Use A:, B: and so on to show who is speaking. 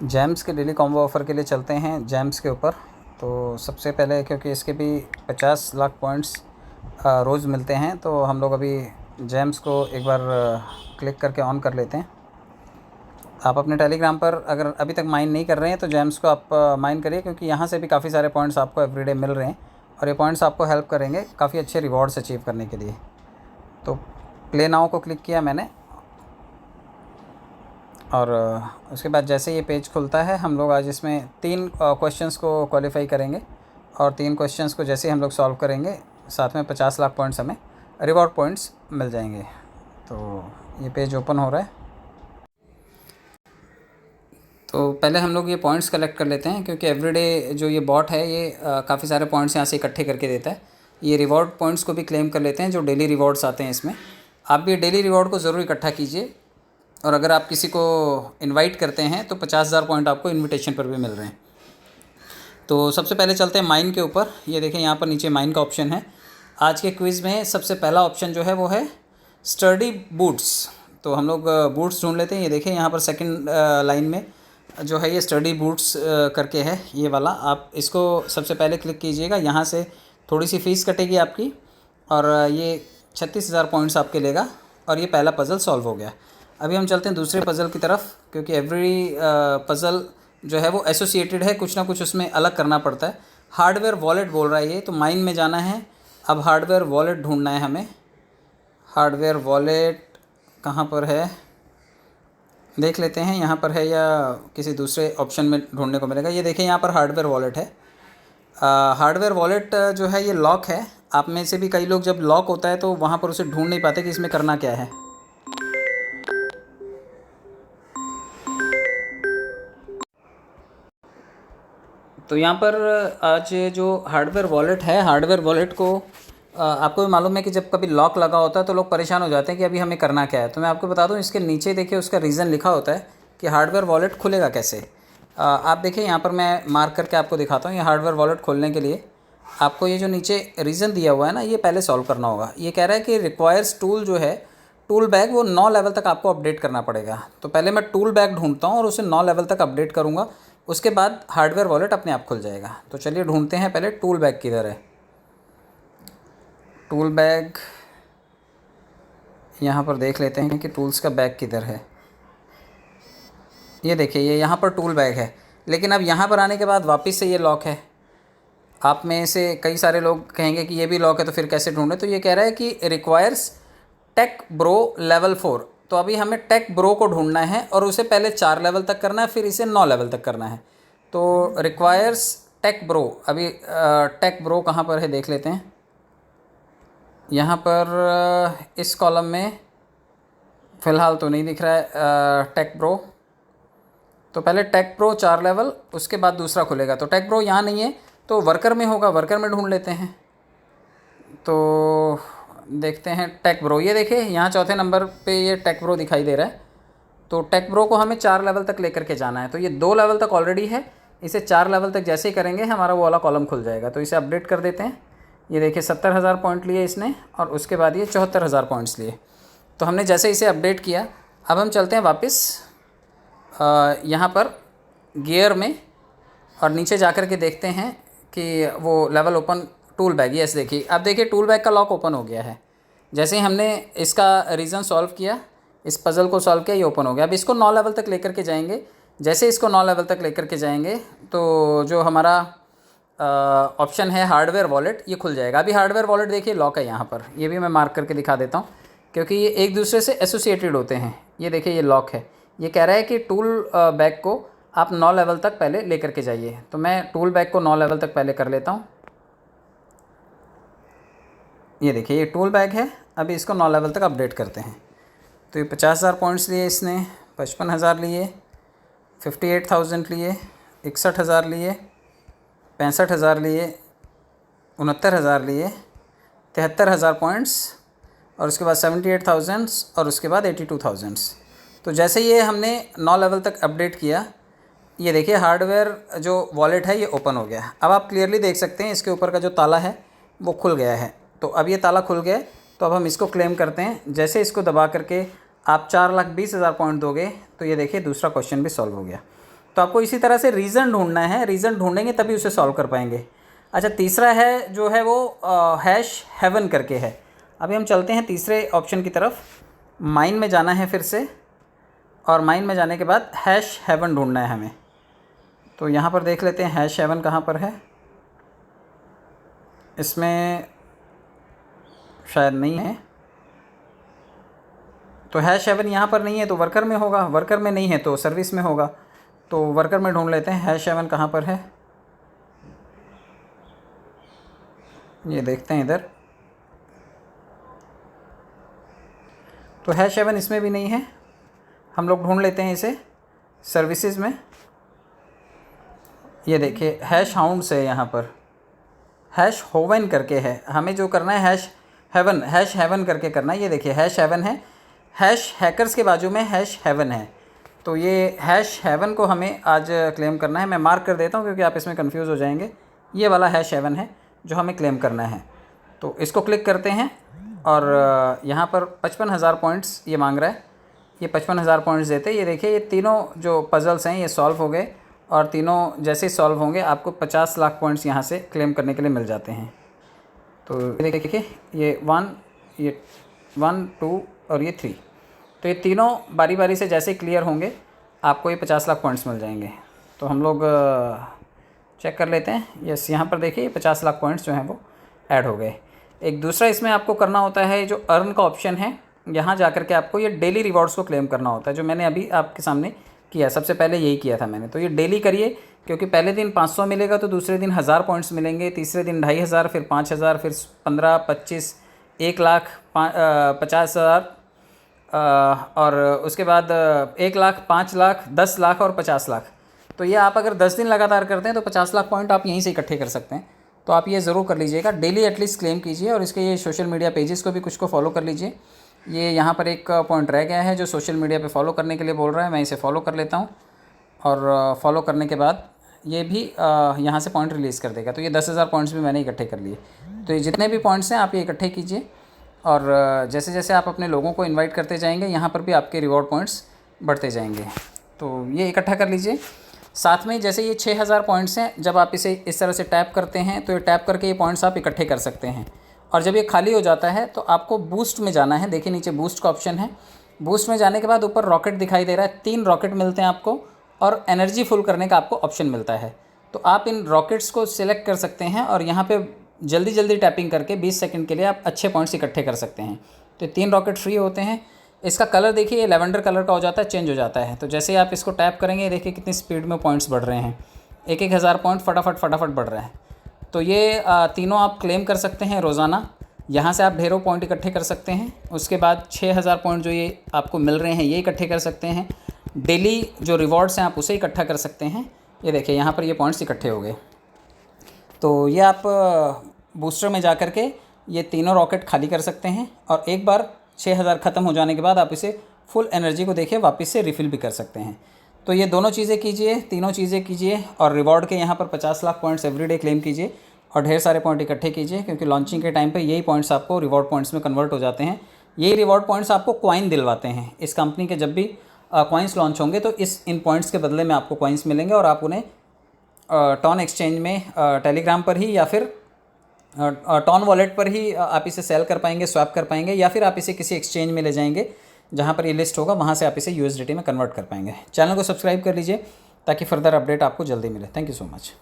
A: Jams के daily combo offer के लिए चलते हैं जैम्स के ऊपर। तो सबसे पहले क्योंकि इसके भी 50 लाख पॉइंट्स रोज़ मिलते हैं, तो हम लोग अभी जैम्स को एक बार क्लिक करके ऑन कर लेते हैं। आप अपने टेलीग्राम पर अगर अभी तक माइन नहीं कर रहे हैं तो जैम्स को आप माइन करिए, क्योंकि यहाँ से भी काफ़ी सारे पॉइंट्स आपको एवरीडे मिल रहे हैं और ये पॉइंट्स आपको हेल्प करेंगे काफ़ी अच्छे रिवॉर्ड्स अचीव करने के लिए। तो प्ले नाउ को क्लिक किया मैंने और उसके बाद जैसे ये पेज खुलता है, हम लोग आज इसमें 3 क्वेश्चंस को क्वालिफाई करेंगे और 3 क्वेश्चंस को जैसे हम लोग सॉल्व करेंगे, साथ में 50 लाख पॉइंट्स हमें रिवॉर्ड पॉइंट्स मिल जाएंगे। तो ये पेज ओपन हो रहा है। तो पहले हम लोग ये पॉइंट्स कलेक्ट कर लेते हैं, क्योंकि एवरीडे जो ये बॉट है ये काफ़ी सारे पॉइंट्स यहाँ से इकट्ठे करके देता है। ये रिवॉर्ड पॉइंट्स को भी क्लेम कर लेते हैं, जो डेली रिवॉर्ड्स आते हैं इसमें। आप भी डेली रिवॉर्ड को ज़रूर इकट्ठा कीजिए, और अगर आप किसी को इनवाइट करते हैं तो 50,000 पॉइंट आपको इनविटेशन पर भी मिल रहे हैं। तो सबसे पहले चलते हैं माइन के ऊपर। ये देखें, यहाँ पर नीचे माइन का ऑप्शन है। आज के क्विज़ में सबसे पहला ऑप्शन जो है वो है स्टडी बूट्स। तो हम लोग बूट्स ढूंढ लेते हैं। ये देखें, यहाँ पर सेकंड लाइन में जो है ये स्टडी बूट्स करके है ये वाला। आप इसको सबसे पहले क्लिक कीजिएगा। यहाँ से थोड़ी सी फ़ीस कटेगी आपकी, और ये 36,000 पॉइंट्स आपके लेगा, और ये पहला पज़ल सॉल्व हो गया। अभी हम चलते हैं दूसरे पज़ल की तरफ, क्योंकि एवरी पज़ल जो है वो एसोसिएटेड है, कुछ ना कुछ उसमें अलग करना पड़ता है। हार्डवेयर वॉलेट बोल रहा है ये, तो माइन में जाना है। अब हार्डवेयर वॉलेट ढूंढना है हमें। हार्डवेयर वॉलेट कहाँ पर है देख लेते हैं, यहाँ पर है या किसी दूसरे ऑप्शन में ढूंढने को मिलेगा। ये देखें, यहाँ पर हार्डवेयर वॉलेट है। हार्डवेयर वॉलेट जो है ये लॉक है। आप में से भी कई लोग जब लॉक होता है तो वहाँ पर उसे ढूंढ नहीं पाते कि इसमें करना क्या है। तो यहाँ पर आज जो हार्डवेयर वॉलेट है, हार्डवेयर वॉलेट को आपको भी मालूम है कि जब कभी लॉक लगा होता है तो लोग परेशान हो जाते हैं कि अभी हमें करना क्या है। तो मैं आपको बता दूं, इसके नीचे देखिए उसका रीज़न लिखा होता है कि हार्डवेयर वॉलेट खुलेगा कैसे। आप देखिए, यहाँ पर मैं मार्क करके आपको दिखाता हूँ। ये हार्डवेयर वॉलेट खोलने के लिए आपको ये जो नीचे रीज़न दिया हुआ है ना, ये पहले सॉल्व करना होगा। ये कह रहा है कि रिक्वायर्स टूल जो है, टूल बैग, वो 9 लेवल तक आपको अपडेट करना पड़ेगा। तो पहले मैं टूल बैग ढूंढता हूँ और उसे 9 लेवल तक अपडेट करूँगा, उसके बाद हार्डवेयर वॉलेट अपने आप खुल जाएगा। तो चलिए ढूंढते हैं पहले टूल बैग किधर है। टूल बैग यहाँ पर देख लेते हैं कि टूल्स का बैग किधर है। ये देखिए, ये यहाँ पर टूल बैग है, लेकिन अब यहाँ पर आने के बाद वापस से ये लॉक है। आप में से कई सारे लोग कहेंगे कि ये भी लॉक है तो फिर कैसे ढूंढें। तो ये कह रहा है कि रिक्वायर्स टेक ब्रो लेवल 4। तो अभी हमें टेक ब्रो को ढूंढना है और उसे पहले 4 लेवल तक करना है, फिर इसे 9 लेवल तक करना है। तो रिक्वायर्स टेक ब्रो, अभी टेक ब्रो कहाँ पर है देख लेते हैं। यहाँ पर इस कॉलम में फ़िलहाल तो नहीं दिख रहा है टेक ब्रो। तो पहले टेक प्रो 4 लेवल, उसके बाद दूसरा खुलेगा। तो टेक प्रो यहाँ नहीं है तो वर्कर में होगा, वर्कर में ढूंढ लेते हैं। तो देखते हैं टेक ब्रो। ये देखिए, यहाँ चौथे नंबर पे ये टेक ब्रो दिखाई दे रहा है। तो टेक ब्रो को हमें 4 लेवल तक लेकर के जाना है। तो ये 2 लेवल तक ऑलरेडी है, इसे 4 लेवल तक जैसे ही करेंगे हमारा वो वाला कॉलम खुल जाएगा। तो इसे अपडेट कर देते हैं। ये देखिए, 70,000 पॉइंट लिए इसने, और उसके बाद ये 74,000 पॉइंट्स लिए। तो हमने जैसे इसे अपडेट किया, अब हम चलते हैं वापस यहाँ पर गियर में, और नीचे जाकर के देखते हैं कि वो level open tool bag. Yes, देखिए, अब देखिए टूल बैग का लॉक ओपन हो गया है। जैसे ही हमने इसका रीज़न सॉल्व किया, इस पज़ल को सॉल्व किया, ये ओपन हो गया। अब इसको 9 लेवल तक लेकर के जाएंगे। जैसे इसको 9 लेवल तक लेकर के जाएंगे तो जो हमारा ऑप्शन है हार्डवेयर वॉलेट, ये खुल जाएगा। अभी हार्डवेयर वॉलेट देखिए लॉक है यहाँ पर, ये भी मैं मार्क करके दिखा देता हूँ, क्योंकि ये एक दूसरे से एसोसिएटेड होते हैं। ये देखिए, ये लॉक है। ये कह रहा है कि टूल बैग को आप 9 लेवल तक पहले लेकर के जाइए। तो मैं टूल बैग को 9 लेवल तक पहले कर लेता हूँ। ये देखिए, ये टूल बैग है। अभी इसको 9 लेवल तक अपडेट करते हैं। तो ये 50,000 पॉइंट्स लिए इसने, 55,000 लिए, 58,000 लिए, 61,000 लिए, 65,000 लिए, 69,000 लिए, 73,000 पॉइंट्स, और उसके बाद 78,000, और उसके बाद 82,000। तो जैसे ये हमने 9 लेवल तक अपडेट किया, ये देखिए हार्डवेयर जो वॉलेट है ये ओपन हो गया। अब आप क्लियरली देख सकते हैं इसके ऊपर का जो ताला है वो खुल गया है। तो अब ये ताला खुल गया, तो अब हम इसको क्लेम करते हैं। जैसे इसको दबा करके आप 4,20,000 पॉइंट दोगे तो ये देखिए दूसरा क्वेश्चन भी सॉल्व हो गया। तो आपको इसी तरह से रीज़न ढूंढना है, रीज़न ढूंढेंगे तभी उसे सॉल्व कर पाएंगे। अच्छा, तीसरा है जो है वो हैश हेवन करके है। अभी हम चलते हैं तीसरे ऑप्शन की तरफ। माइन में जाना है फिर से, और माइन में जाने के बाद हैश हेवन ढूंढना है हमें। तो यहाँ पर देख लेते हैं हैश हेवन कहाँ पर है। इसमें शायद नहीं है, तो हैश हेवन यहाँ पर नहीं है, तो वर्कर में होगा। वर्कर में नहीं है तो सर्विस में होगा। तो वर्कर में ढूंढ लेते हैं हैश हेवन कहाँ पर है। ये देखते हैं इधर, तो हैश हेवन इसमें भी नहीं है। हम लोग ढूंढ लेते हैं इसे सर्विसेज में। ये देखिए हैश हाउंड्स है यहाँ पर, हैश होवन करके है। हमें जो करना है हैश हेवन करके करना है। ये देखिए हैश हेवन है, हैश हैकर्स के बाजू में हैश हेवन है। तो ये हैश हेवन को हमें आज क्लेम करना है। मैं मार्क कर देता हूँ क्योंकि आप इसमें कंफ्यूज हो जाएंगे। ये वाला हैश हेवन है जो हमें क्लेम करना है। तो इसको क्लिक करते हैं और यहाँ पर 55,000 पॉइंट्स ये मांग रहा है। ये 55,000 पॉइंट्स देते हैं। ये देखिए ये तीनों जो पज़ल्स हैं ये सॉल्व हो गए, और तीनों जैसे ही सॉल्व होंगे आपको 50 लाख पॉइंट्स यहाँ से क्लेम करने के लिए मिल जाते हैं। तो ये देखिए ये 1 2 और ये 3, तो ये तीनों बारी बारी से जैसे क्लियर होंगे आपको ये 50 लाख पॉइंट्स मिल जाएंगे। तो हम लोग चेक कर लेते हैं। यस, यहाँ पर देखिए 50 लाख पॉइंट्स जो हैं वो ऐड हो गए। एक दूसरा इसमें आपको करना होता है, जो अर्न का ऑप्शन है, यहाँ जा कर के आपको ये डेली रिवॉर्ड्स को क्लेम करना होता है, जो मैंने अभी आपके सामने किया। सबसे पहले यही किया था मैंने। तो ये डेली करिए, क्योंकि पहले दिन 500 मिलेगा तो दूसरे दिन 1000 पॉइंट्स मिलेंगे, तीसरे दिन 2500, फिर 5000, फिर 15, 25, 1 लाख, 50,000, और उसके बाद 1 लाख, 5 लाख, 10 लाख और 50 लाख। तो ये आप अगर 10 दिन लगातार करते हैं तो 50 लाख पॉइंट आप यहीं से इकट्ठे कर सकते हैं। तो आप ये ज़रूर कर लीजिएगा, डेली एटलीस्ट क्लेम कीजिए। और इसके ये सोशल मीडिया पेजेस को भी कुछ को फॉलो कर लीजिए। ये यहाँ पर एक पॉइंट रह गया है जो सोशल मीडिया पे फॉलो करने के लिए बोल रहा है। मैं इसे फॉलो कर लेता हूँ, और फॉलो करने के बाद ये भी यहाँ से पॉइंट रिलीज़ कर देगा। तो ये 10,000 पॉइंट्स भी मैंने इकट्ठे कर लिए। तो ये जितने भी पॉइंट्स हैं आप ये इकट्ठे कीजिए, और जैसे जैसे आप अपने लोगों को इनवाइट करते जाएंगे यहाँ पर भी आपके रिवॉर्ड पॉइंट्स बढ़ते जाएंगे। तो ये इकट्ठा कर लीजिए। साथ में जैसे ये 6,000 पॉइंट्स हैं, जब आप इसे इस तरह से टैप करते हैं तो ये टैप करके ये पॉइंट्स आप इकट्ठे कर सकते हैं। और जब ये खाली हो जाता है तो आपको बूस्ट में जाना है। देखिए नीचे बूस्ट का ऑप्शन है। बूस्ट में जाने के बाद ऊपर रॉकेट दिखाई दे रहा है, 3 रॉकेट मिलते हैं आपको, और एनर्जी फुल करने का आपको ऑप्शन मिलता है। तो आप इन रॉकेट्स को सिलेक्ट कर सकते हैं, और यहाँ पे जल्दी जल्दी टैपिंग करके 20 सेकंड के लिए आप अच्छे पॉइंट्स इकट्ठे कर सकते हैं। तो 3 रॉकेट फ्री होते हैं। इसका कलर देखिए लेवेंडर कलर का हो जाता है, चेंज हो जाता है। तो जैसे ही आप इसको टैप करेंगे देखिए कितनी स्पीड में पॉइंट्स बढ़ रहे हैं। 1-1 हज़ार पॉइंट फटाफट बढ़ रहा है। तो ये तीनों आप क्लेम कर सकते हैं रोज़ाना। यहाँ से आप ढेरों पॉइंट इकट्ठे कर सकते हैं। उसके बाद 6,000 पॉइंट जो ये आपको मिल रहे हैं ये इकट्ठे कर सकते हैं। डेली जो रिवॉर्ड्स हैं आप उसे इकट्ठा कर सकते हैं। ये देखिए यहाँ पर ये पॉइंट्स इकट्ठे हो गए। तो ये आप बूस्टर में जा कर के ये तीनों रॉकेट खाली कर सकते हैं, और एक बार 6,000 ख़त्म हो जाने के बाद आप इसे फुल एनर्जी को देखिए वापस से रिफ़िल भी कर सकते हैं। तो ये दोनों चीज़ें कीजिए, तीनों चीज़ें कीजिए, और रिवॉर्ड के यहाँ पर 50 लाख पॉइंट्स एवरीडे क्लेम कीजिए, और ढेर सारे पॉइंट इकट्ठे कीजिए, क्योंकि लॉन्चिंग के टाइम पे यही पॉइंट्स आपको रिवॉर्ड पॉइंट्स में कन्वर्ट हो जाते हैं। यही रिवॉर्ड पॉइंट्स आपको कॉइन दिलवाते हैं। इस कंपनी के जब भी कॉइन्स लॉन्च होंगे तो इन पॉइंट्स के बदले में आपको कॉइन्स मिलेंगे, और आप उन्हें टॉन एक्सचेंज में टेलीग्राम पर ही या फिर टॉन वॉलेट पर ही आप इसे सेल कर पाएंगे, स्वैप कर पाएंगे, या फिर आप इसे किसी एक्सचेंज में ले जाएंगे जहाँ पर ये लिस्ट होगा, वहाँ से आप इसे USDT में कन्वर्ट कर पाएंगे। चैनल को सब्सक्राइब कर लीजिए ताकि फर्दर अपडेट आपको जल्दी मिले। Thank you so much.